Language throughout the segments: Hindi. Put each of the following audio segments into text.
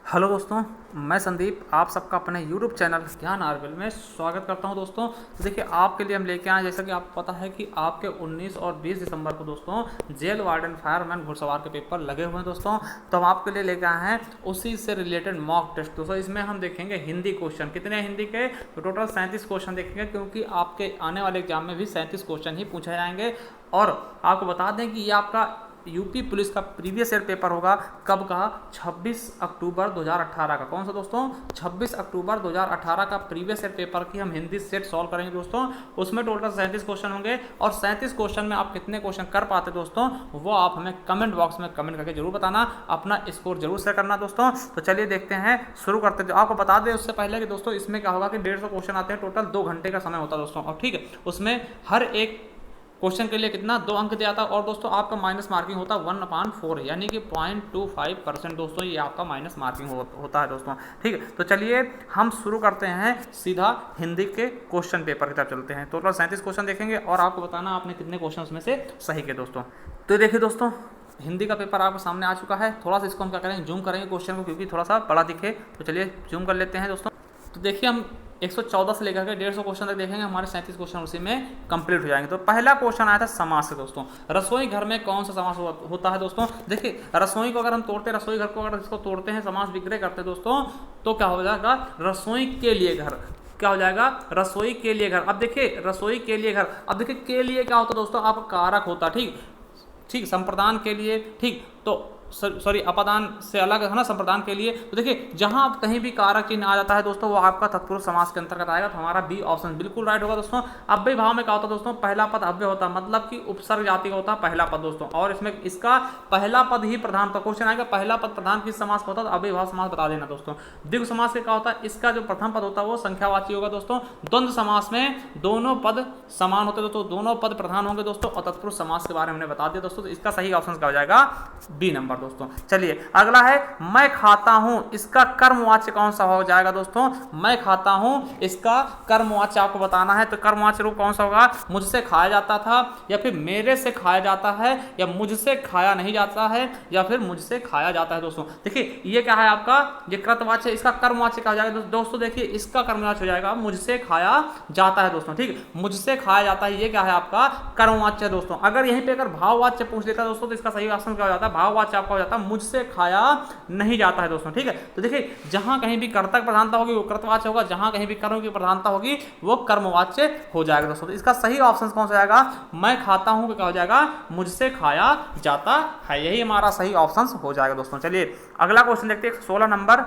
हेलो दोस्तों, मैं संदीप आप सबका अपने YouTube चैनल ज्ञान आरविल में स्वागत करता हूं। दोस्तों तो देखिए, आपके लिए हम लेके आए, जैसा कि आपको पता है कि आपके 19 और 20 दिसंबर को दोस्तों जेल वार्डन फायरमैन घुड़सवार के पेपर लगे हुए हैं। दोस्तों तो हम आपके लिए लेके आए हैं उसी से रिलेटेड मॉक टेस्ट। दोस्तों इसमें हम देखेंगे हिंदी क्वेश्चन, कितने हिंदी के, तो टोटल 37 क्वेश्चन देखेंगे, क्योंकि आपके आने वाले एग्जाम में भी 37 क्वेश्चन ही पूछे जाएंगे। और आपको बता दें कि ये आपका यूपी पुलिस का प्रीवियस ईयर पेपर होगा। कब का? 26 अक्टूबर 2018 का। कौन सा दोस्तों? 26 अक्टूबर 2018 का प्रीवियस ईयर पेपर की हम हिंदी सेट सॉल्व करेंगे दोस्तों। उसमें टोटल 37 क्वेश्चन होंगे और 37 क्वेश्चन में आप कितने क्वेश्चन कर पाते दोस्तों, वो आप हमें कमेंट बॉक्स में कमेंट करके जरूर बताना, अपना स्कोर जरूर शेयर करना दोस्तों। तो चलिए देखते हैं, शुरू करते हैं। आपको बता दें उससे पहले कि दोस्तों इसमें क्या होगा कि 150 क्वेश्चन आते हैं, टोटल 2 घंटे का समय होता है दोस्तों। और ठीक है, उसमें हर एक क्वेश्चन के लिए कितना 2 अंक दिया था। और दोस्तों आपका माइनस मार्किंग होता है 1/4, यानी कि 0.25% दोस्तों ये आपका माइनस मार्किंग होता है दोस्तों। ठीक है, तो चलिए हम शुरू करते हैं, सीधा हिंदी के क्वेश्चन पेपर की तरफ चलते हैं। टोटल 37 क्वेश्चन देखेंगे और आपको बताना आपने कितने क्वेश्चन उसमें से सही किए दोस्तों। तो देखिए दोस्तों, हिंदी का पेपर आपके सामने आ चुका है। थोड़ा सा इसको हम क्या करेंगे, जूम करेंगे क्वेश्चन को, क्योंकि थोड़ा सा बड़ा दिखे। तो चलिए जूम कर लेते हैं दोस्तों। तो देखिए, हम 114 से लेकर के 150 क्वेश्चन तक देखेंगे, हमारे 37 क्वेश्चन उसी में कंप्लीट हो जाएंगे। तो पहला क्वेश्चन आया था समास से दोस्तों। रसोई घर में कौन सा समास होता है दोस्तों? देखिए, रसोई को अगर हम तोड़ते हैं, रसोई घर को अगर इसको तोड़ते हैं, समास विग्रह करते हैं दोस्तों, तो क्या हो जाएगा? रसोई के लिए घर। क्या हो जाएगा? रसोई के लिए घर। अब देखिए, रसोई के लिए घर, अब देखिए के लिए क्या होता है दोस्तों, आपका कारक होता। ठीक ठीक, संप्रदान के लिए। ठीक, तो सॉरी, अपदान से अलग है ना, संप्रदान के लिए। तो देखिए, जहां कहीं भी कारक चिन्ह आ जाता है दोस्तों, वो आपका तत्पुरुष समास के अंतर्गत आएगा। तो हमारा बी ऑप्शन बिल्कुल राइट होगा दोस्तों। अव्यय भाव में क्या होता है दोस्तों? पहला पद अव्यय होता है, मतलब कि उपसर्ग जाति का होता है पहला पद दोस्तों। और इसमें इसका पहला पद ही प्रधान होता है। क्वेश्चन आएगा पहला पद प्रधान किस समास का होता है, तो अव्यय भाव समास बता देना दोस्तों। द्विगु समास के क्या होता है? इसका जो प्रथम पद होता है वो संख्यावाची होगा दोस्तों। द्वंद्व समास में दोनों पद समान होते हैं दोस्तों, दोनों पद प्रधान होंगे दोस्तों। और तत्पुरुष समास के बारे में हमने बता दिया दोस्तों। तो इसका सही ऑप्शन क्या हो जाएगा? बी नंबर दोस्तों। चलिए अगला है, मैं खाता हूं, इसका कर्मवाच्य कौन सा हो जाएगा दोस्तों? मैं खाता हूं, इसका कर्मवाच्य आपको बताना है। तो कर्मवाच्य रूप कौन सा होगा? मुझसे खाया जाता था, या फिर मेरे से खाया जाता है, या मुझसे खाया नहीं जाता है, या फिर मुझसे खाया जाता है दोस्तों। देखिए ये क्या है आपका? ये कृतवाच्य, इसका कर्मवाच्य क्या हो जाएगा दोस्तों? देखिए इसका कर्मवाच्य हो जाएगा मुझसे खाया जाता है दोस्तों। ठीक, मुझसे खाया जाता है, ये क्या है आपका? कर्मवाच्य दोस्तों। अगर यहीं पे अगर भाववाच्य पूछ लेता है दोस्तों, तो इसका सही ऑप्शन क्या हो जाता है? भाववाच्य आपका हो जाता है मुझसे खाया नहीं जाता है दोस्तों। ठीक है, तो देखिए जहां कहीं भी कर्तक प्रधानता होगी वो कृतवाच्य होगा, जहां कहीं भी कर्म की प्रधानता होगी वो कर्मवाच्य हो जाएगा दोस्तों। तो इसका सही ऑप्शन कौन सा जाएगा? मैं खाता हूं, क्या हो जाएगा? मुझसे खाया जाता है, यही हमारा सही ऑप्शन हो जाएगा दोस्तों। चलिए अगला क्वेश्चन देखते हैं, 16 नंबर।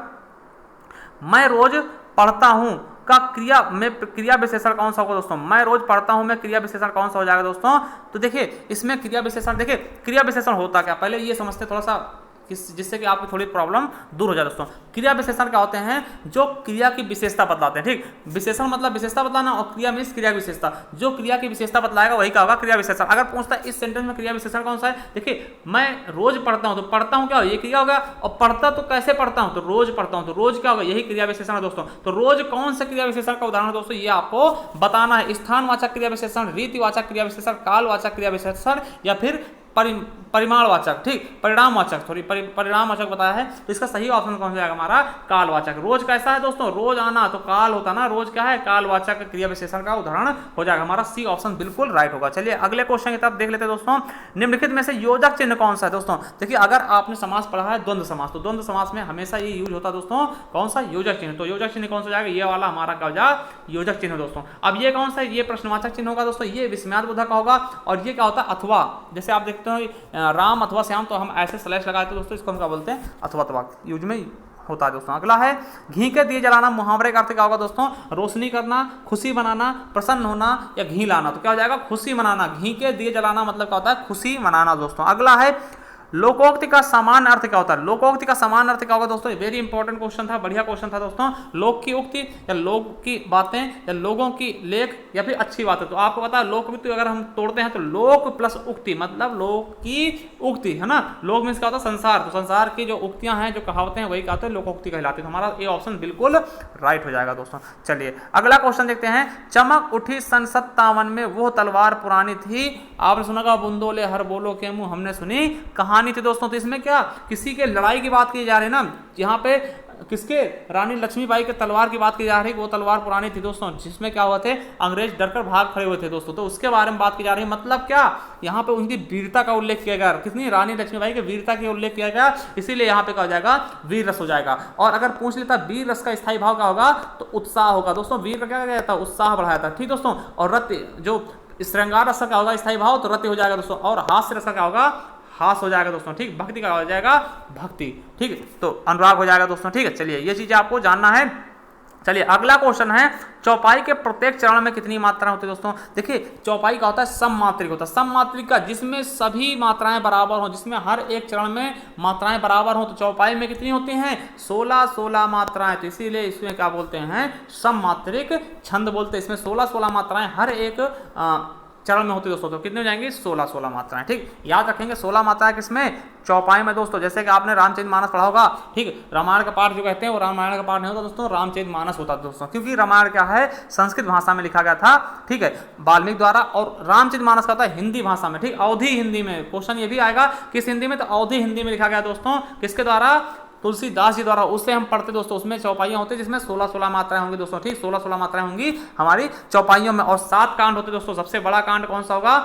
मैं रोज पढ़ता हूं का क्रिया में क्रिया विशेषण कौन सा होगा दोस्तों? मैं रोज पढ़ता हूं में क्रिया विशेषण कौन सा हो जाएगा दोस्तों? तो देखिए इसमें क्रिया विशेषण, देखिए क्रिया विशेषण होता क्या, पहले ये समझते थोड़ा सा, जिससे कि आपकी थोड़ी प्रॉब्लम दूर हो जाए दोस्तों। क्रिया विशेषण क्या होते हैं? जो क्रिया की विशेषता बतलाते हैं। ठीक, विशेषण मतलब विशेषता बतलाना, और क्रिया मीन्स क्रिया की विशेषता। जो क्रिया की विशेषता बतलाएगा वही क्या होगा? क्रिया विशेषण। अगर पूछता है इस सेंटेंस में क्रिया विशेषण कौन सा है, देखिए मैं रोज पढ़ता हूं, तो पढ़ता हूं क्या हो? ये क्रिया होगा। और पढ़ता तो कैसे पढ़ता हूं? तो रोज पढ़ता हूं, तो रोज क्या होगा? यही क्रिया विशेषण है दोस्तों। तो रोज कौन सा क्रिया विशेषण का उदाहरण दोस्तों, ये आपको बताना है। स्थानवाचक क्रिया विशेषण, रीतिवाचक क्रिया विशेषण, कालवाचक क्रिया विशेषण, या फिर परिमाणवाचक। ठीक, परिणामवाचक, सॉरी परिणामवाचक बताया है। तो इसका सही ऑप्शन कौन सा जाएगा हमारा? कालवाचक। रोज कैसा है दोस्तों? रोज आना, तो काल होता ना, रोज क्या है? कालवाचक क्रिया विशेषण का उदाहरण हो जाएगा। हमारा सी ऑप्शन बिल्कुल राइट होगा। चलिए अगले क्वेश्चन की तरफ देख लेते हैं दोस्तों। निम्नलिखित में से योजक चिन्ह कौन सा है दोस्तों? देखिए अगर आपने समास पढ़ा है द्वंद्व समास, तो द्वंद्व समास में हमेशा ये यूज होता है दोस्तों, कौन सा? योजक चिन्ह। तो योजक चिन्ह कौन सा जाएगा? ये वाला हमारा क्या हो जाएगा? योजक चिन्ह दोस्तों। अब ये कौन सा है? ये प्रश्नवाचक चिन्ह होगा दोस्तों, ये विस्मयादिबोधक का होगा। और ये क्या होता है? अथवा। जैसे आप देखते हो राम अथवा श्याम, तो हम ऐसे स्लैश लगाते हैं दोस्तों, इसको हम क्या बोलते हैं? अथवा यूज में होता है दोस्तों। अगला है, घी के दिए जलाना, मुहावरे का अर्थ क्या होगा दोस्तों? रोशनी करना, खुशी मनाना, प्रसन्न होना, या घी लाना। तो क्या हो जाएगा? खुशी मनाना। घी के दिए जलाना मतलब क्या होता है? खुशी मनाना दोस्तों। अगला है, लोकोक्ति का समान अर्थ क्या होता है? लोकोक्ति का समान अर्थ क्या होगा दोस्तों? वेरी इंपॉर्टेंट क्वेश्चन था, बढ़िया क्वेश्चन था दोस्तों। लोक की उक्ति, या लोग की बातें, या लोगों की लेख, या फिर अच्छी बातें। तो आपको पता है लोकोक्ति अगर हम तोड़ते हैं तो लोक प्लस उक्ति मतलब लोक की उक्ति है ना। लोक मीन्स क्या होता है? संसार। तो संसार की जो उक्तियां हैं, जो कहावतें हैं, वही कहते हैं लोकोक्ति कहलाती है। तो हमारा ये ऑप्शन बिल्कुल राइट हो जाएगा दोस्तों। चलिए अगला क्वेश्चन देखते हैं। चमक उठी सन 57 में वो तलवार पुरानी थी। आपने सुना का बुंदोले हर बोलो के मुंह, हमने सुनी कहानी थी दोस्तों। तो इसमें क्या किसी के लड़ाई की बात की जा रही है ना, यहाँ पे किसके, रानी लक्ष्मीबाई के तलवार की बात की जा रही है। वो तलवार पुरानी थी दोस्तों, जिसमें क्या हुआ थे, अंग्रेज डरकर भाग खड़े हुए थे दोस्तों। तो उसके बारे में बात की जा रही है। मतलब क्या, यहाँ पे उनकी वीरता का उल्लेख किया गया, कितनी, रानी लक्ष्मीबाई की वीरता का उल्लेख किया गया, इसीलिए यहाँ पे क्या हो जाएगा, वीर रस हो जाएगा। और अगर पूछ लेता वीर रस का स्थायी भाव क्या होगा, तो उत्साह होगा दोस्तों। वीर का क्या था, उत्साह बढ़ाया था, ठीक दोस्तों। और रति, जो श्रृंगार रस का क्या होगा स्थायी भाव, तो रति हो जाएगा दोस्तों। और हास्य रस का क्या होगा, हास हो जाएगा दोस्तों, ठीक। भक्ति का हो जाएगा भक्ति, ठीक। तो अनुराग हो जाएगा दोस्तों, ठीक है। चलिए ये चीजें आपको जानना है। चलिए अगला क्वेश्चन है, चौपाई के प्रत्येक चरण में कितनी मात्राएं होती है दोस्तों। देखिए चौपाई का होता है सममात्रिक होता है, सममात्रिक का जिसमें सभी मात्राएं बराबर हो, जिसमें हर एक चरण में मात्राएं बराबर हो। तो चौपाई में कितनी होती हैं, 16 मात्राएं। तो इसीलिए इसमें क्या बोलते हैं, सममात्रिक छंद बोलते हैं। इसमें 16 मात्राएं हर एक चरण में होती है दोस्तों। तो कितने हो जाएंगे, 16 मात्राएं, ठीक। याद रखेंगे 16 मात्राएं किसमें, चौपाई में दोस्तों। जैसे कि आपने रामचरितमानस पढ़ा होगा, ठीक। रामायण का पाठ जो कहते हैं वो रामायण का पाठ नहीं होता दोस्तों, रामचरितमानस होता है दोस्तों। क्योंकि रामायण क्या है, संस्कृत भाषा में लिखा गया था, ठीक है, वाल्मीकि द्वारा। और रामचरितमानस का होता है हिंदी भाषा में, ठीक, अवधी हिंदी में। क्वेश्चन ये भी आएगा किस हिंदी में, तो अवधी हिंदी में लिखा गया दोस्तों। किसके द्वारा, तुलसीदास जी द्वारा। उससे हम पढ़ते दोस्तों, उसमें चौपाइयां होती है जिसमें 16 मात्राएं होंगी दोस्तों, ठीक। 16 मात्राएं होंगी हमारी चौपाइयों में। और 7 कांड होते दोस्तों। सबसे बड़ा कांड कौन सा होगा,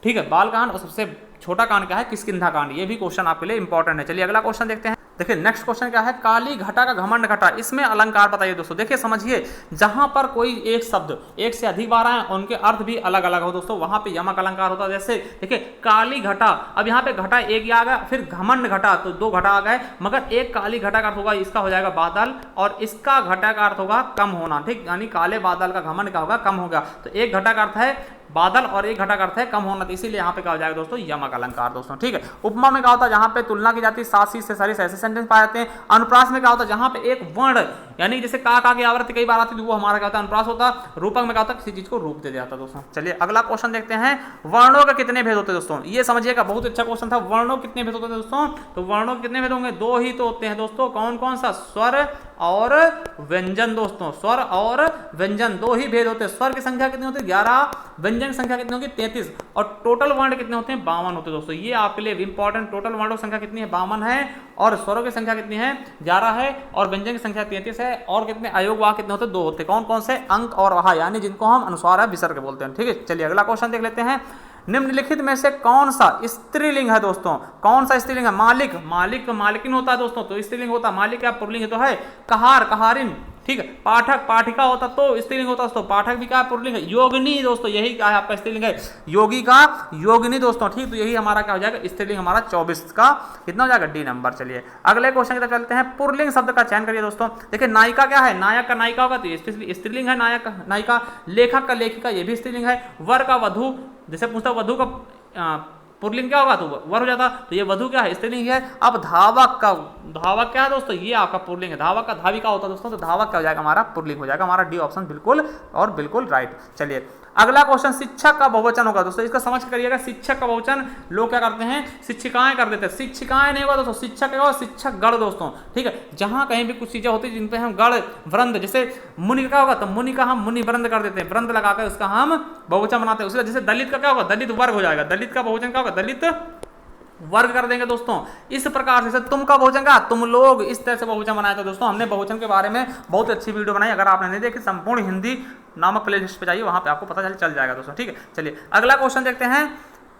ठीक है, बाल कांड। और सबसे छोटा कांड क्या है, किष्किंधा कांड। ये भी क्वेश्चन आपके लिए इंपॉर्टेंट है। चलिए अगला क्वेश्चन देखते हैं। देखिए नेक्स्ट क्वेश्चन क्या है, काली घटा का घमंड घटा। इसमें अलंकार बताइए दोस्तों। देखिए समझिए, जहां पर कोई एक शब्द एक से अधिक बार आए, उनके अर्थ भी अलग अलग हो दोस्तों, वहां पे यमक अलंकार होता है। जैसे देखिए काली घटा, अब यहाँ पे घटा एक ही आ गया, फिर घमंड घटा, तो 2 घटा आ गए। मगर एक काली घटा का अर्थ होगा, इसका हो जाएगा बादल, और इसका घटा का अर्थ होगा कम होना, ठीक। यानी काले बादल का घमंड का होगा कम होगा। तो एक घटा का अर्थ है बादल और एक घटा का अर्थ है कम होना, तो इसीलिए यहाँ पे क्या हो जाएगा दोस्तों, यमक अलंकार दोस्तों, ठीक है। उपमा में क्या होता है, जहां पे तुलना की जाती है, सासी से सरिस ऐसे सेंटेंस पाए जाते हैं। अनुप्रास में क्या होता है, जहां पे एक वर्ण, यानी जैसे का की आवृत्ति कई बार आती है, वो हमारा क्या होता है, अनुप्रास होता है। रूपक में क्या होता है, किसी चीज को रूप दे जाता है दोस्तों। चलिए अगला क्वेश्चन देखते हैं, वर्णों के कितने भेद होते हैं दोस्तों। ये समझिएगा, बहुत अच्छा क्वेश्चन था। वर्णों कितने भेद होते हैं दोस्तों, तो वर्णों के कितने भेद होंगे, 2 ही तो होते हैं दोस्तों। कौन कौन सा, स्वर और व्यंजन दोस्तों। स्वर और व्यंजन 2 ही भेद होते हैं। स्वर की संख्या कितनी होती है, 11। व्यंजन की संख्या कितनी होगी, 33। और टोटल वर्ण कितने होते हैं, 52 होते हैं दोस्तों। ये आपके लिए इंपॉर्टेंट, टोटल वर्णों की संख्या कितनी है, 52 है। और स्वरों की संख्या कितनी है, 11 है। और व्यंजन की संख्या 33 है। और कितने अयोग वाह कितने होते हैं, 2 होते हैं। कौन कौन से, अंक और वहा, यानी जिनको हम अनुस्वार है विसर्ग बोलते हैं, ठीक है। चलिए अगला क्वेश्चन देख लेते हैं। निम्नलिखित में से कौन सा स्त्रीलिंग है दोस्तों, कौन सा स्त्रीलिंग है, मालिक, मालिक मालिकिन होता है दोस्तों, तो स्त्रीलिंग होता है। मालिक क्या पुल्लिंग तो है, कहार कहारिन, ठीक है। पाठक पाठिका होता तो स्त्रीलिंग होता दोस्तों, पाठक भी क्या पुल्लिंग है। योगिनी दोस्तों, यही क्या है आपका स्त्रीलिंग है, योगी का योगिनी दोस्तों, ठीक। तो यही हमारा क्या हो जाएगा, स्त्रीलिंग हमारा 24 का कितना हो जाएगा, डी नंबर। चलिए अगले क्वेश्चन की तरफ चलते हैं। पुल्लिंग शब्द का चयन करिए दोस्तों। देखिए नायिका क्या है, नायक का नायिका होगा, तो स्त्रीलिंग है नायक नायिका। लेखक का लेखिका, ये भी स्त्रीलिंग है। वर का वधु, जैसे पूछता वधु का पुल्लिंग क्या होगा, तो वर हो जाता। तो ये वधु क्या है, स्त्रीलिंग है। अब धावक का, धावक क्या है दोस्तों, ये आपका पुल्लिंग है। धावक का धाविका होता है दोस्तों, तो धावक क्या हो जाएगा, हमारा पुल्लिंग हो जाएगा। हमारा डी ऑप्शन बिल्कुल और बिल्कुल राइट। चलिए अगला क्वेश्चन, शिक्षक का बहुवचन होगा दोस्तों। इसका समझ करिएगा, शिक्षक का बहुवचन लोग क्या करते हैं, शिक्षिकाएं कर देते हैं। शिक्षिकाएं नहीं होगा दोस्तों, शिक्षक क्या होगा, शिक्षक गण दोस्तों, ठीक है। जहां कहीं भी कुछ चीजें होती है जिन पे हम गण वृंद, जैसे मुनि का होगा तो मुनि का हम मुनि वृंद कर देते हैं, वृंद लगाकर उसका हम बहुवचन बनाते हैं। उसका जैसे दलित का क्या होगा, दलित वर्ग हो जाएगा। दलित का बहुवचन क्या होगा, दलित वर्ग कर देंगे दोस्तों। इस प्रकार से तुम का बहुवचन का तुम लोग, इस तरह से बहुवचन बनाया था दोस्तों। हमने बहुवचन के बारे में बहुत अच्छी वीडियो बनाई, अगर आपने नहीं देखी संपूर्ण हिंदी नामक प्लेलिस्ट पे जाइए, वहां पे आपको पता चल जाएगा दोस्तों, ठीक है। चलिए अगला क्वेश्चन देखते हैं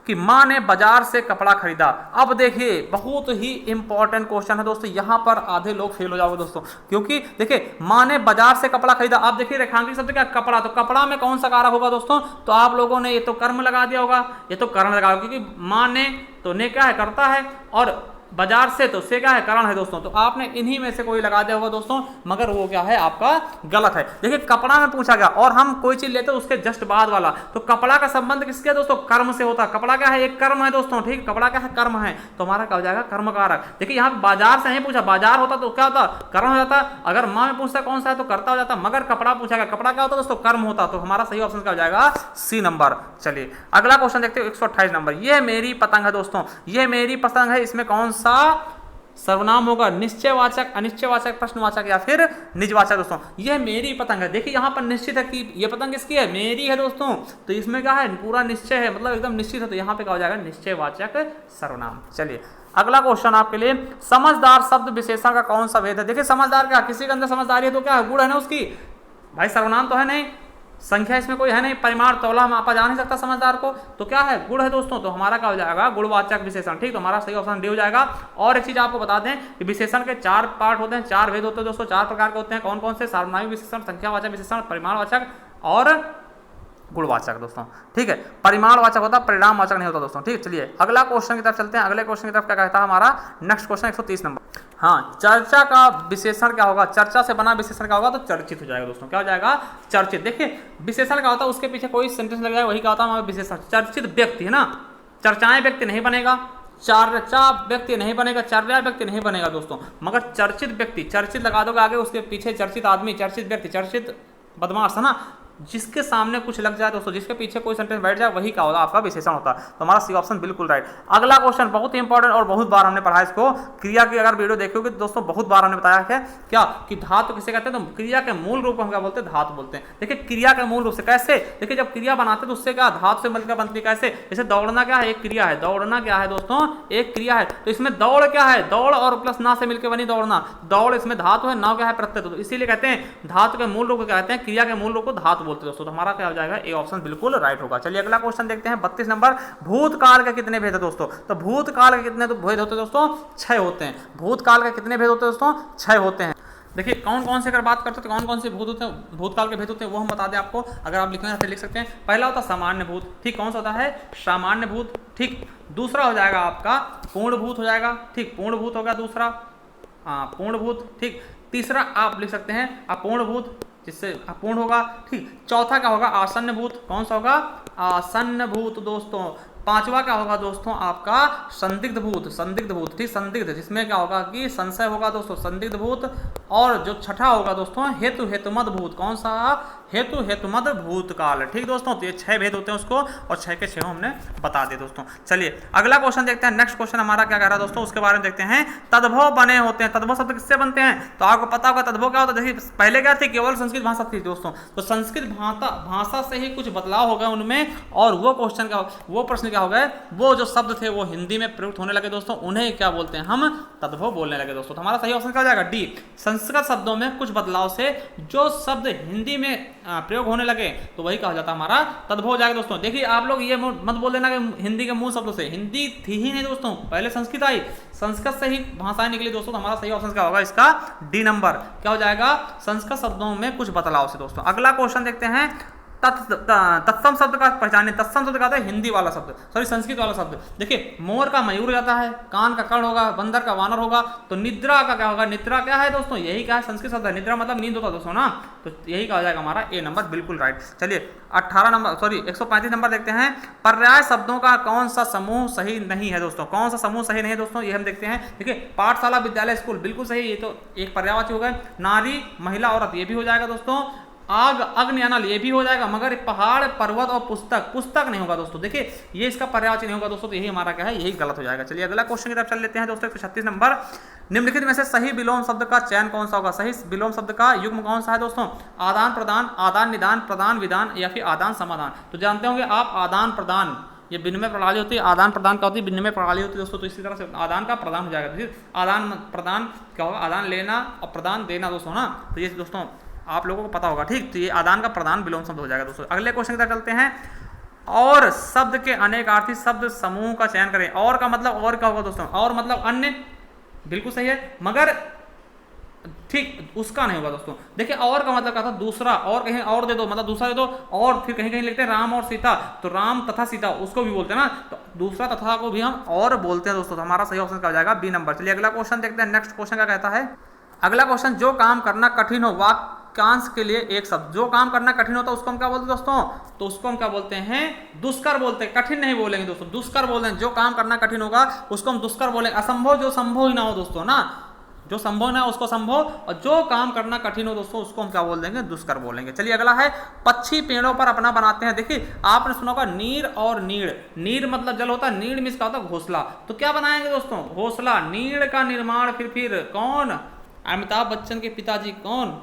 कि माँ ने बाजार से कपड़ा खरीदा। अब देखिए बहुत ही इंपॉर्टेंट क्वेश्चन है दोस्तों, यहाँ पर आधे लोग फेल हो जाओगे दोस्तों, क्योंकि देखिए माँ ने बाजार से कपड़ा खरीदा। आप देखिए रेखांकित शब्द क्या, कपड़ा, तो कपड़ा में कौन सा कारक होगा दोस्तों, तो आप लोगों ने ये तो कर्म लगा दिया होगा, ये तो करण लगा, क्योंकि माँ ने, तो ने क्या है, करता है, और बाजार से, तो से क्या है, करण है दोस्तों। तो आपने इन्हीं में से कोई लगा दिया होगा दोस्तों, मगर वो क्या है, आपका गलत है। देखिए कपड़ा में पूछा गया, और हम कोई चीज लेते हैं उसके जस्ट बाद वाला, तो कपड़ा का संबंध किसके है दोस्तों, कर्म से होता है। कपड़ा क्या है, एक कर्म है दोस्तों, ठीक। कपड़ा क्या है, कर्म है, तो हमारा क्या हो जाएगा, कर्म कारक। देखिए यहाँ बाजार से नहीं पूछा, बाजार होता तो क्या होता, कर्म हो जाता। अगर माँ में पूछता कौन सा है तो कर्ता हो जाता, मगर कपड़ा पूछा गया, कपड़ा क्या होता दोस्तों, कर्म होता। तो हमारा सही ऑप्शन क्या हो जाएगा, सी नंबर। चलिए अगला क्वेश्चन देखते हो, 128 नंबर। ये मेरी पतंग है दोस्तों, ये मेरी पतंग है, इसमें कौन सा सर्वनाम होगा निश्चयवाचक, अनिश्चयवाचक, प्रश्नवाचक या फिर निजवाचक दोस्तों। यह मेरी पतंग है। देखिए यहाँ पर निश्चित है कि यह पतंग किसकी है, मेरी है दोस्तों, तो इसमें क्या है, पूरा निश्चय है, मतलब एकदम निश्चित है, तो यहाँ पे क्या हो जाएगा, निश्चयवाचक सर्वनाम। चलिए अगला क्वेश्चन आपके लिए, समझदार शब्द विशेषण का कौन सा भेद है। देखिए समझदार क्या, किसी के अंदर समझदारी है तो क्या है, गुण है ना उसकी, भाई सर्वनाम तो है नहीं, संख्या इसमें कोई है नहीं, परिमाण तौला मापा जा नहीं सकता समझदार को, तो क्या है, गुण है दोस्तों, तो हमारा क्या हो जाएगा, गुणवाचक विशेषण। ठीक, तो हमारा सही ऑप्शन डी हो जाएगा। और एक चीज आपको बता दें कि विशेषण के 4 पार्ट होते हैं, 4 भेद होते हैं दोस्तों, 4 प्रकार के होते हैं। कौन कौन से, सार्वनामिक विशेषण, संख्यावाचक विशेषण, परिमाणवाचक और गुणवाचक दोस्तों। ठीक है, परिमाणवाचक होता है, परिणामवाचक नहीं होता दोस्तों। ठीक, चलिए अगला क्वेश्चन की तरफ चलते हैं। अगले क्वेश्चन की तरफ क्या कहता है हमारा नेक्स्ट क्वेश्चन 130 नंबर। हाँ, चर्चा का विशेषण क्या होगा, चर्चा से बना विशेषण क्या होगा, तो चर्चित हो जाएगा दोस्तों। क्या हो जाएगा, चर्चित। देखिए विशेषण क्या होता है, उसके पीछे कोई सेंटेंस लग जाएगा, वही क्या होता है हमारा विशेषण। चर्चित व्यक्ति है ना, चर्चाएं व्यक्ति नहीं बनेगा, चर्चा व्यक्ति नहीं बनेगा, चर्या व्यक्ति नहीं बनेगा दोस्तों, मगर चर्चित व्यक्ति, चर्चित लगा दोगे आगे, उसके पीछे चर्चित आदमी, चर्चित व्यक्ति, चर्चित बदमाश है ना, जिसके सामने कुछ लग जाए दोस्तों, जिसके पीछे कोई सेंटेंस बैठ जाए, वही क्या होगा, आपका विशेषण होता है। तो हमारा सी ऑप्शन बिल्कुल राइट। अगला क्वेश्चन बहुत ही इंपॉर्टेंट और बहुत बार हमने पढ़ा इसको, क्रिया की अगर वीडियो देखोगे तो दोस्तों बहुत बार हमने बताया है क्या कि धातु किसे कहते हैं, तो क्रिया के मूल रूप को हम क्या बोलते हैं, धातु बोलते हैं। देखिए क्रिया के मूल रूप से कैसे, देखिए जब क्रिया बनाते हैं तो उससे क्या धातु से मिलकर बनती है, कैसे, जैसे दौड़ना क्या है, एक क्रिया है, दौड़ना क्या है दोस्तों, एक क्रिया है, तो इसमें दौड़ क्या है, दौड़ और प्लस ना से मिलकर बनी दौड़ना, दौड़ इसमें धातु है, ना क्या है, प्रत्यय, तो इसीलिए कहते हैं धातु के मूल रूप को क्या कहते हैं, क्रिया के मूल रूप को धातु बोलते हैं दोस्तों। तो हमारा हो जाएगा ए ऑप्शन बिल्कुल राइट होगा। चलिए अगला क्वेश्चन देखते हैं 32 नंबर, भूतकाल के कितने भेद है दोस्तों। तो भूतकाल के कितने तो भेद होते हैं दोस्तों, 6 होते हैं। भूतकाल के कितने भेद होते हैं दोस्तों, 6 होते हैं। देखिए कौन कौन से अगर बात करते हैं, कौन कौन से भूत होते हैं, भूतकाल के भेद होते हैं, वो हम बता दें आपको, अगर आप लिखना चाहते हैं लिख सकते हैं। पहला होता है सामान्य भूत, ठीक, कौन सा होता है, सामान्य भूत, ठीक। दूसरा हो जाएगा आपका पूर्ण भूत हो जाएगा, ठीक, पूर्ण भूत हो गया दूसरा, पूर्ण भूत, ठीक। तीसरा आप लिख सकते हैं अपूर्ण भूत, जिससे अपूर्ण होगा, ठीक। चौथा क्या होगा, आसन्न भूत, कौन सा होगा, आसन्न भूत दोस्तों। पांचवा क्या होगा दोस्तों, आपका संदिग्ध भूत, संदिग्ध भूत, ठीक, संदिग्ध, जिसमें क्या होगा कि संशय होगा दोस्तों, संदिग्ध भूत। और जो छठा होगा दोस्तों हेतु हेतुमद भूत, कौन सा, हेतु हेतुमद भूतकाल, ठीक दोस्तों। तो ये 6 भेद होते हैं उसको, और 6 के 6 हमने बता दिए दोस्तों। चलिए अगला क्वेश्चन देखते हैं। नेक्स्ट क्वेश्चन हमारा क्या कह रहा है दोस्तों, उसके बारे में देखते हैं। तद्भव बने होते हैं, तद्भव शब्द किससे बनते हैं, तो आपको पता होगा तद्भव क्या होता है। देखिए पहले क्या थी, केवल संस्कृत भाषा थी दोस्तों, तो संस्कृत भाषा से ही कुछ बदलाव हो गए उनमें, और वो क्वेश्चन क्या, वो प्रश्न क्या हो गए, वो जो शब्द थे वो हिंदी में प्रयुक्त होने लगे दोस्तों, उन्हें क्या बोलते हैं, हम तद्भव बोलने लगे दोस्तों। तो हमारा सही ऑप्शन क्या हो जाएगा, डी। संस्कृत शब्दों में कुछ बदलाव से जो शब्द हिंदी में प्रयोग होने लगे, तो वही कहा जाता है हमारा तद्भव हो जाएगा दोस्तों। देखिए आप लोग ये मत बोल देना कि हिंदी के मूल शब्दों से, हिंदी थी ही नहीं दोस्तों, पहले संस्कृत आई, संस्कृत से ही भाषाएं निकली दोस्तों। तो हमारा सही ऑप्शन क्या होगा, इसका डी नंबर क्या हो जाएगा, संस्कृत शब्दों में कुछ बदलाव से दोस्तों। अगला क्वेश्चन देखते हैं, तत्सम शब्द का पहचाने। तत्सम शब्द का है हिंदी वाला शब्द, सॉरी संस्कृत वाला शब्द। देखिए मोर का मयूर जाता है, कान का कर्ण होगा, बंदर का वानर होगा, तो निद्रा का क्या होगा, निद्रा क्या है दोस्तों, यही क्या है, संस्कृत शब्द है, निद्रा मतलब नींद होता है दोस्तों ना, तो यही कहा जाएगा हमारा ए नंबर बिल्कुल राइट। चलिए 18 नंबर, सॉरी 135 नंबर देखते हैं। पर्याय शब्दों का कौन सा समूह सही नहीं है दोस्तों, कौन सा समूह सही नहीं है दोस्तों, ये हम देखते हैं। देखिए पाठशाला विद्यालय स्कूल बिल्कुल सही, ये तो एक पर्यायवाची हो गए। नारी महिला औरत ये भी हो जाएगा दोस्तों। आग अग्नि अनल ये भी हो जाएगा, मगर पहाड़ पर्वत और पुस्तक, पुस्तक नहीं होगा दोस्तों। देखिए ये इसका पर्यायवाची नहीं होगा दोस्तों, तो यही हमारा क्या है, यही गलत हो जाएगा। चलिए अगला क्वेश्चन की तरफ चल लेते हैं दोस्तों। 136 नंबर, निम्नलिखित में से सही विलोम शब्द का चयन कौन सा होगा, सही विलोम शब्द का युग्म कौन सा है दोस्तों, आदान प्रदान, आदान निदान, प्रदान विधान या फिर आदान समाधान। तो जानते होंगे आप आदान प्रदान, ये विनिमय प्रणाली होती है, आदान प्रदान क्या होती है, विनिमय प्रणाली होती है दोस्तों। तो इसी तरह से आदान का प्रदान हो जाएगा, आदान प्रदान क्या होगा, आदान लेना और प्रदान देना दोस्तों ना, तो ये दोस्तों आप लोगों को पता होगा, ठीक। तो ये आदान का प्रदान विलोम शब्द हो जाएगा दोस्तों। अगले क्वेश्चन की तरफ चलते हैं। और शब्द के अनेकार्थी शब्द समूह का चयन करें। और का मतलब और क्या होगा दोस्तों, और मतलब अन्य, बिल्कुल सही है, मगर ठीक उसका नहीं होगा दोस्तों। देखिए और का मतलब क्या था, दूसरा, और कहीं और दे दो मतलब दूसरा दे दो, और फिर कहीं कहीं लिखते हैं राम और सीता, तो राम तथा सीता उसको भी बोलते हैं ना, तो दूसरा तथा को भी हम और बोलते हैं दोस्तों। तो हमारा सही ऑप्शन क्या हो जाएगा, बी नंबर। चलिए अगला क्वेश्चन देखते हैं। नेक्स्ट क्वेश्चन क्या कहता है, अगला क्वेश्चन, जो काम करना कठिन हो वाक्यांश के लिए एक शब्द, जो काम करना कठिन होता है उसको हम क्या बोलते हैं दोस्तों, तो उसको हम क्या बोलते हैं, दुष्कर बोलते हैं। कठिन नहीं बोलेंगे दोस्तों, दुष्कर बोल रहे हैं, जो काम करना कठिन होगा उसको हम दुष्कर बोलेंगे। असंभव जो संभव ही ना हो दोस्तों ना, जो संभव ना उसको संभव, और जो काम करना कठिन हो दोस्तों उसको हम क्या बोल देंगे, दुष्कर बोलेंगे। चलिए अगला है, पक्षी पेड़ों पर अपना बनाते हैं। देखिए आपने सुना होगा नीर और नीड़, नीर मतलब जल होता है, नीड़ मीन्स क्या होता है, घोंसला। तो क्या बनाएंगे दोस्तों, घोंसला। नीड़ का निर्माण फिर कौन, अमिताभ बच्चन के पिताजी कौन,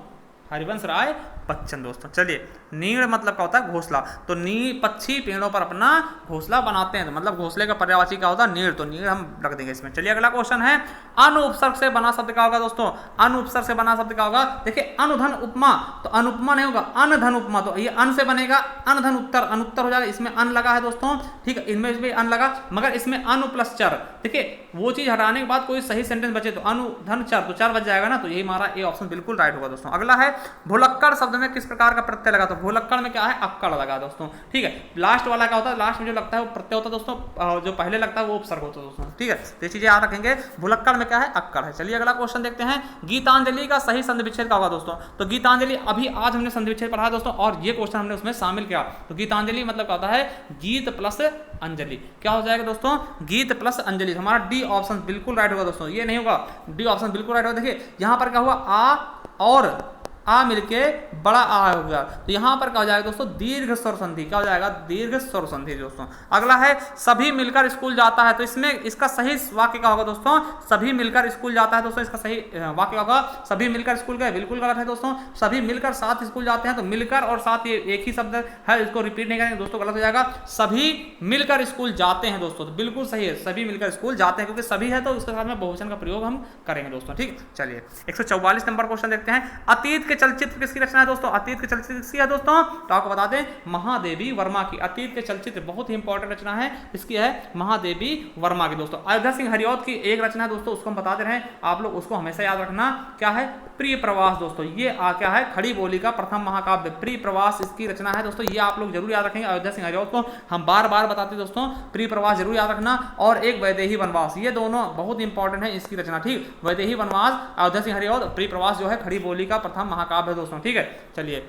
हरिवंश राय बच्चन दोस्तों। चलिए नीड़ मतलब क्या होता है, घोंसला। तो पक्षी पेड़ों पर अपना घोंसला बनाते हैं, तो मतलब घोंसले का पर्यायवाची क्या होता है, नीड़। तो नीड़ हम रख देंगे इसमें। चलिए अगला क्वेश्चन है, अनु उपसर्ग से बना शब्द क्या होगा दोस्तों, अनु उपसर्ग से बना शब्द क्या होगा। देखिए अनुधन उपमा, तो अनुपमा नहीं होगा, अनधन उपमा। तो ये अन से बनेगा, अनधन उत्तर, अनुत्तर हो जाएगा। इसमें अन लगा है दोस्तों, ठीक है, इनमें भी अन लगा, मगर इसमें अनु प्लस चर। देखिए वो चीज हटाने के बाद कोई सही सेंटेंस बचे तो अनुधन चर, तो चर बच जाएगा ना, तो यही हमारा ए ऑप्शन बिल्कुल राइट होगा दोस्तों। अगला है, भुलक्कड़ शब्द में किस प्रकार का प्रत्यय लगा, तो भुलक्कड़ में क्या है, अक्कड़ लगा दोस्तों, ठीक है। लास्ट वाला क्या होता है, लास्ट में जो लगता है वो प्रत्यय होता है दोस्तों, जो पहले लगता है वो उपसर्ग होता है दोस्तों, ठीक है। तो ये चीजें याद रखेंगे, भुलक्कड़ में क्या है, अक्कड़ है। चलिए अगला क्वेश्चन देखते हैं, गीतांजलि का सही संधि विच्छेद क्या होगा दोस्तों। तो गीतांजलि अभी आज हमने संधि विच्छेद पढ़ा दोस्तों, और ये क्वेश्चन हमने उसमें शामिल किया। तो गीतांजलि मतलब क्या होता है, गीत प्लस अंजलि। क्या हो जाएगा दोस्तों, गीत प्लस अंजलि। हमारा डी ऑप्शन बिल्कुल राइट होगा दोस्तों, ये नहीं होगा, डी ऑप्शन बिल्कुल राइट होगा। देखिए यहाँ पर क्या हुआ, आ और आ मिलके बड़ा आ हो गया, तो यहां पर क्या हो जाएगा दोस्तों, दीर्घ स्वर संधि। क्या हो जाएगा, दीर्घ स्वर संधि दोस्तों। अगला है, सभी मिलकर स्कूल जाता है। तो इसमें इसका सही वाक्य क्या होगा दोस्तों, सभी मिलकर स्कूल जाता है दोस्तों। इसका सही वाक्य क्या होगा, सभी मिलकर स्कूल गए, बिल्कुल गलत है दोस्तों। सभी मिलकर साथ स्कूल जाते हैं, तो मिलकर और साथ ये एक ही शब्द है, इसको रिपीट नहीं करेंगे दोस्तों, गलत हो जाएगा। सभी मिलकर स्कूल जाते हैं दोस्तों, तो बिल्कुल सही है, सभी मिलकर स्कूल जाते हैं, क्योंकि सभी है तो उसके साथ में बहुवचन का प्रयोग हम करेंगे दोस्तों, ठीक। चलिए 144 नंबर क्वेश्चन देखते हैं, अतीत के चलचित्र किसकी रचना है दोस्तों। अतीत के चलचित्र किसकी है दोस्तों, तो आपको बता दें महादेवी वर्मा की। अतीत के चलचित्र बहुत ही इंपॉर्टेंट रचना है, इसकी है महादेवी वर्मा की दोस्तों। अयोध्या सिंह हरिऔध की एक रचना है दोस्तों, उसको हम बताते रहे, आप लोग उसको हमेशा याद रखना, क्या है, प्रिय प्रवास दोस्तों। ये क्या है, खड़ी बोली का प्रथम महाकाव्य प्रिय प्रवास इसकी रचना है दोस्तों, ये आप लोग जरूर याद रखेंगे। अयोध्या सिंह हरिऔध को हम बार बार बताते हैं दोस्तों, प्रिय प्रवास जरूर याद रखना, और एक वैदेही वनवास, ये दोनों बहुत इंपॉर्टेंट है इसकी रचना, ठीक। वैदेही वनवास, अयोध्या सिंह हरिऔध, प्रिय प्रवास जो है खड़ी बोली का प्रथम महाकाव्य है दोस्तों, ठीक है। चलिए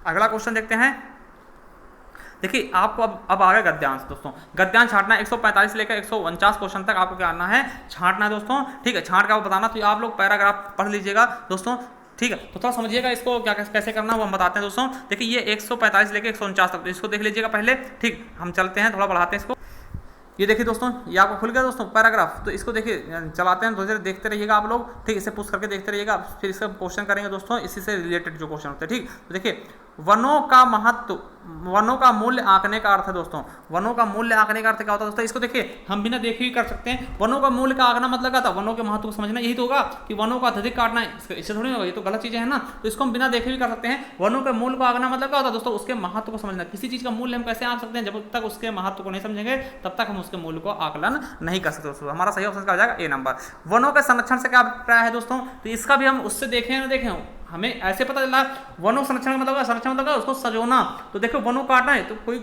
अगला क्वेश्चन देखते हैं। देखिए आपको अब आ गया गद्यांश दोस्तों। गद्यांश छांटना 145 से लेकर 149 क्वेश्चन तक आपको क्या करना है, छांटना है दोस्तों, ठीक है। छांट का बताना, तो आप लोग पैराग्राफ पढ़ लीजिएगा दोस्तों, ठीक है। तो थोड़ा समझिएगा इसको क्या कैसे करना वो हम बताते हैं दोस्तों। देखिए ये 145 से लेकर 149 तक, तो इसको देख लीजिएगा पहले, ठीक। हम चलते हैं, थोड़ा बढ़ाते हैं इसको। ये देखिए दोस्तों, ये आपको खुल गया दोस्तों पैराग्राफ, तो इसको देखिए चलाते हैं, थोड़ी देर देखते रहिएगा आप लोग, ठीक। इसे पुश करके देखते रहिएगा, फिर इसका क्वेश्चन करेंगे दोस्तों, इसी से रिलेटेड जो क्वेश्चन होते हैं, ठीक। तो देखिए वनों का महत्व, वनों का मूल्य आंकने का अर्थ है दोस्तों। वनों का मूल्य आंकने का अर्थ क्या होता है दोस्तों, इसको देखिए हम बिना देखे ही कर सकते हैं। वनों का मूल्य का आंकना मतलब क्या था, वनों के महत्व को समझना, यही तो होगा कि वनों का अत्यधिक काटना है, इससे थोड़ी होगा, ये तो गलत चीजें है ना। तो इसको हम बिना देखे भी कर सकते हैं। वनों के मूल्य को आंकना मतलब क्या होता है दोस्तों, उसके महत्व को समझना। किसी चीज का मूल्य हम कैसे आंक सकते हैं, जब तक उसके महत्व को नहीं समझेंगे तब तक हम उसके मूल्य को आकलन नहीं कर सकते दोस्तों। हमारा सही ऑप्शन क्या हो जाएगा, ए नंबर। वनों के संरक्षण से क्या अभिप्राय है दोस्तों, तो इसका भी हम उससे देखें ना देखें, हमें ऐसे पता चला वनों संरक्षण मतलब संरक्षण मतलब उसको सजोना। तो देखो वनों काटना है तो कोई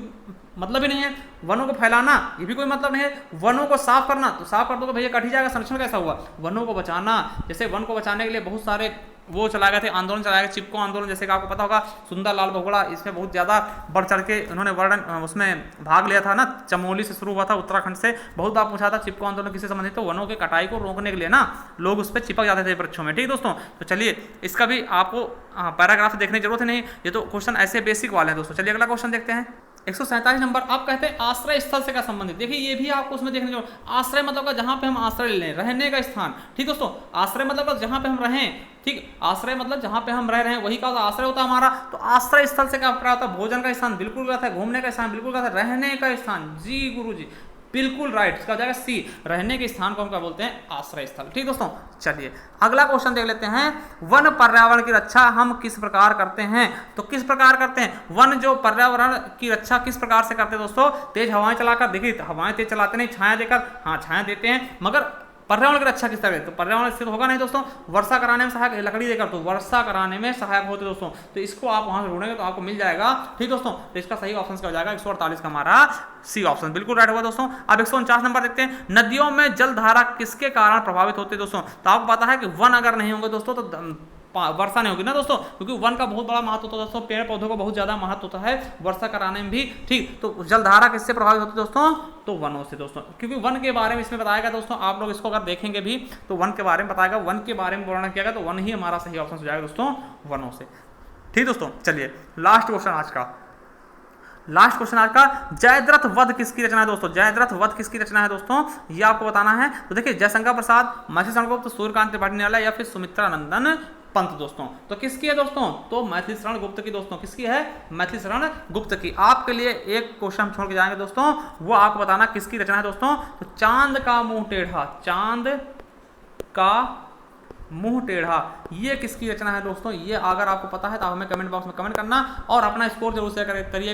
मतलब ही नहीं है, वनों को फैलाना ये भी कोई मतलब नहीं है, वनों को साफ करना तो साफ कर दो तो भैया कट ही जाएगा, संरक्षण कैसा हुआ। वनों को बचाना, जैसे वन को बचाने के लिए बहुत सारे वो चलाए गए थे, आंदोलन चलाया गया, चिपको आंदोलन, जैसे कि आपको पता होगा सुंदरलाल बहुगुणा इसमें बहुत ज़्यादा बढ़ चढ़ के उन्होंने वर्णन उसमें भाग लिया था ना। चमोली से शुरू हुआ था, उत्तराखंड से। बहुत बार पूछा था चिपको आंदोलन किससे संबंधित, तो वनों के कटाई को रोकने के लिए ना लोग उस पर चिपक जाते थे वृक्षों में, ठीक दोस्तों। तो चलिए इसका भी आपको पैराग्राफ देखने की जरूरत नहीं, ये तो क्वेश्चन ऐसे बेसिक वाले हैं दोस्तों। चलिए अगला क्वेश्चन देखते हैं। 147 नंबर, आप कहते हैं आश्रय स्थल से क्या संबंधित। देखिए ये भी आपको उसमें देखने को, आश्रय मतलब जहां पे हम आश्रय लें, रहने का स्थान, ठीक दोस्तों। आश्रय मतलब जहां पे हम रहें, ठीक। आश्रय मतलब जहां पे हम रह रहे हैं वही का आश्रय होता है हमारा। तो आश्रय स्थल से क्या अभिप्राय होता है, भोजन का स्थान, बिल्कुल गलत है। घूमने का स्थान, बिल्कुल गलत है। रहने का स्थान, जी गुरु जी बिल्कुल राइट, इसका हो जाएगा सी। रहने के स्थान को हम क्या बोलते हैं, आश्रय स्थल, ठीक दोस्तों। चलिए अगला क्वेश्चन देख लेते हैं। वन पर्यावरण की रक्षा हम किस प्रकार करते हैं, तो किस प्रकार करते हैं, वन जो पर्यावरण की रक्षा किस प्रकार से करते हैं दोस्तों, तेज हवाएं चलाकर। देखिए हवाएं तेज चलाते नहीं, छाया देकर, हाँ छाया देते हैं, मगर पर्यावरण की रक्षा किस तरह, तो पर्यावरण स्थित होगा नहीं दोस्तों। वर्षा कराने में सहायक, लकड़ी देकर, तो वर्षा कराने में सहायक होते दोस्तों। तो इसको आप वहां से ढूंढेंगे तो आपको मिल जाएगा, ठीक दोस्तों। तो इसका सही ऑप्शन क्या हो जाएगा, 148 का हमारा सी ऑप्शन बिल्कुल राइट होगा दोस्तों। अब 149 नंबर देखते हैं। नदियों में जल धारा किसके कारण प्रभावित होते हैं दोस्तों, तो आपको पता है कि वन अगर नहीं होंगे दोस्तों तो वर्षा नहीं होगी ना दोस्तों, क्योंकि वन का बहुत बड़ा महत्व होता है दोस्तों, पेड़ पौधों का बहुत ज्यादा महत्व होता है वर्षा कराने में भी। ठीक, तो जलधारा किससे प्रभावित होती है दोस्तों, तो वनों से दोस्तों, क्योंकि वन के बारे में इसमें बताया गया दोस्तों। आप लोग इसको अगर देखेंगे भी तो वन के बारे में बताएगा, वन के बारे में वर्णन किया गया, तो वन ही हमारा सही ऑप्शन हो जाएगा दोस्तों, वनों से। ठीक दोस्तों, चलिए लास्ट क्वेश्चन आज का, जयद्रथ वध किसकी रचना है दोस्तों, जयद्रथ वध किसकी रचना है दोस्तों, ये आपको बताना है। तो देखिए जयशंकर प्रसाद, मैथिली शरण गुप्त, सूर्यकांत त्रिपाठी निराला या फिर सुमित्रा नंदन पंत दोस्तों। तो किसकी है दोस्तों, तो मैथिली शरण गुप्त की दोस्तों, किसकी है, मैथिली शरण गुप्त की। आपके लिए एक क्वेश्चन छोड़ के जाएंगे दोस्तों, वो आपको बताना किसकी रचना है दोस्तों, तो चांद का मुंह टेढ़ा, चांद का मुंह टेढ़ा, ये किसकी रचना है दोस्तों। ये अगर आपको पता है तो आप हमें कमेंट बॉक्स में कमेंट करना और अपना स्कोर जरूर शेयर करिए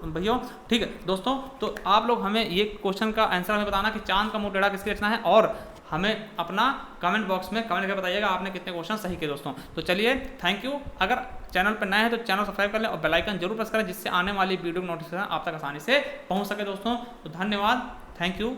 भैया। ठीक है दोस्तों, तो आप लोग हमें ये क्वेश्चन का आंसर हमें बताना कि चांद का मुंह टेढ़ा किसकी रचना है, और हमें अपना कमेंट बॉक्स में कमेंट करके बताइएगा आपने कितने क्वेश्चन सही किए दोस्तों। तो चलिए थैंक यू। अगर चैनल पर नए हैं तो चैनल सब्सक्राइब कर लें और बेल आइकन जरूर प्रेस करें, जिससे आने वाली वीडियो की नोटिफिकेशन आप तक आसानी से पहुंच सके दोस्तों। तो धन्यवाद, थैंक यू।